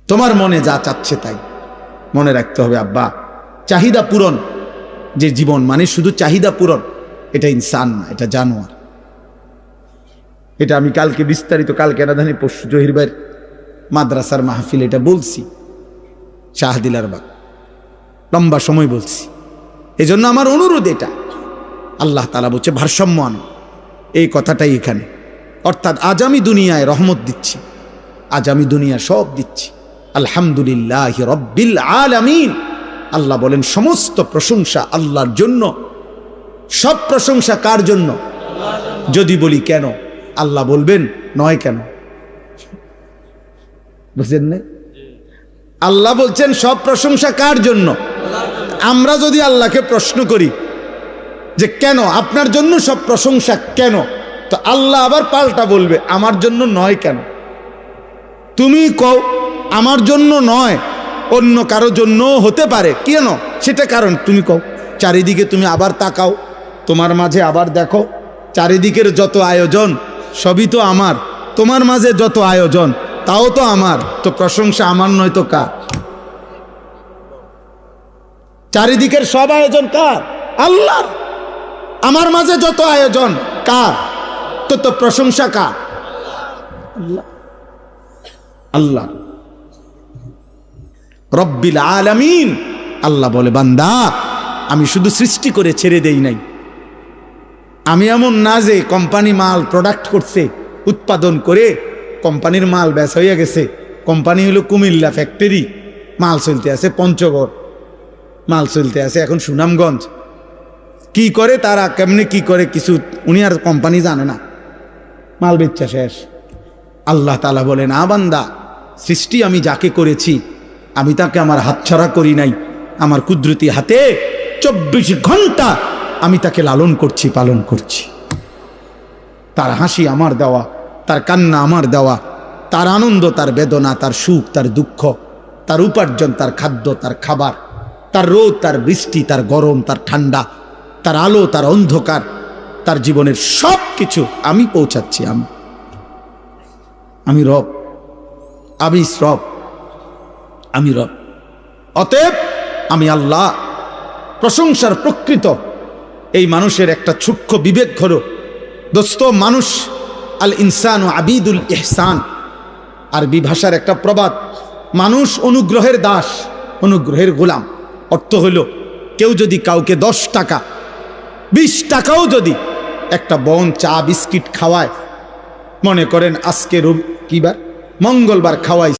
তোমার মনে যা চাচ্ছে তাই। মনে রাখতে হবে আব্বা, চাহিদা পূরণ যে জীবন মানে শুধু চাহিদা পূরণ, এটা ইনসান না, এটা জানোয়ার। এটা আমি কালকে বিস্তারিত, কালকে না জানি পরশু জহির ভাইয়ের মাদ্রাসার মাহফিল এটা বলছি, শাহদিলার বাগ, লম্বা সময় বলছি। এই জন্য আমার অনুরোধ এটা, আল্লাহ তাআলা বলছে ভারসাম্য আনো, এই কথাটাই এখানে। অর্থাৎ আজ আমি দুনিয়ায় রহমত দিচ্ছি, আজ আমি দুনিয়া সব দিচ্ছি, আলহামদুলিল্লাহি রব্বিল আলামিন। আল্লাহ বলেন সমস্ত প্রশংসা আল্লাহর জন্য। সব প্রশংসা কার জন্য? যদি বলি কেন, আল্লাহ বলবেন নয় কেন, বুঝলেন না? আল্লাহ বলছেন সব প্রশংসা কার জন্য। আমরা যদি আল্লাহকে প্রশ্ন করি যে কেন, আপনার জন্য সব প্রশংসা কেন, তো আল্লাহ আবার পাল্টা বলবে আমার জন্য নয় কেন। তুমি কও আমার জন্য নয়, অন্য কারো জন্য হতে পারে, কেন সেটা কারণ তুমি কও। চারিদিকে তুমি আবার তাকাও, তোমার মাঝে আবার দেখো, চারিদিকের যত আয়োজন সবই তো আমার, তোমার মাঝে যত আয়োজন তাও তো আমার, তো প্রশংসা আমার নয় তো কার? চারিদিকের সব আয়োজন কার? আল্লাহর। আমার মাঝে যত আয়োজন কার? তো প্রশংসা কার? আল্লাহ। আল্লাহ রব্বিল আলামিন। আল্লাহ বলে বান্দা আমি শুধু সৃষ্টি করে ছেড়ে দেই নাই, আমি এমন না যে কোম্পানি মাল প্রোডাক্ট করছে, উৎপাদন করে কোম্পানির মাল ব্যাস হয়ে গেছে। কোম্পানি হলো কুমিল্লা ফ্যাক্টরি, মাল চলতে আছে পঞ্চগড়, মাল চলতে আছে এখন সুনামগঞ্জ। কি করে তারা, কেমনে কি করে কিছু উনি আর কোম্পানি জানে না, মাল বেচা শেষ। আল্লাহ তাআলা বলে না বান্দা, সৃষ্টি আমি যাকে করেছি আমি তাকে আমার হাতছাড়া করি নাই, আমার কুদরতি হাতে 24 ঘন্টা আমি তাকে লালন করছি, পালন করছি। তার হাসি আমার দেওয়া, তার কান্না আমার দেওয়া, তার আনন্দ, তার বেদনা, তার সুখ, তার দুঃখ, তার উপার্জন, তার খাদ্য, তার খাবার, তার রোদ, তার বৃষ্টি, তার গরম, তার ঠান্ডা, তার আলো, তার অন্ধকার, তার জীবনের সব কিছু আমি পৌঁছাচ্ছি। আমি রব, আমি রব, আমি রব। অতএব আমি আল্লাহ। প্রশংসার প্রকৃত এই মানুষের একটা সূক্ষ্ম বিবেক হলো দোস্ত, মানুষ আল ইনসান ও আবিদুল ইহসান, আরবি ভাষার একটা প্রবাদ, মানুষ অনুগ্রহের দাস, অনুগ্রহের গোলাম। অর্থ হলো কেউ যদি কাউকে 10 টাকা 20 টাকাও যদি একটা বন চা বিস্কিট খাওয়ায়, মনে করেন আজকে কিবার মঙ্গলবার খাওয়াই,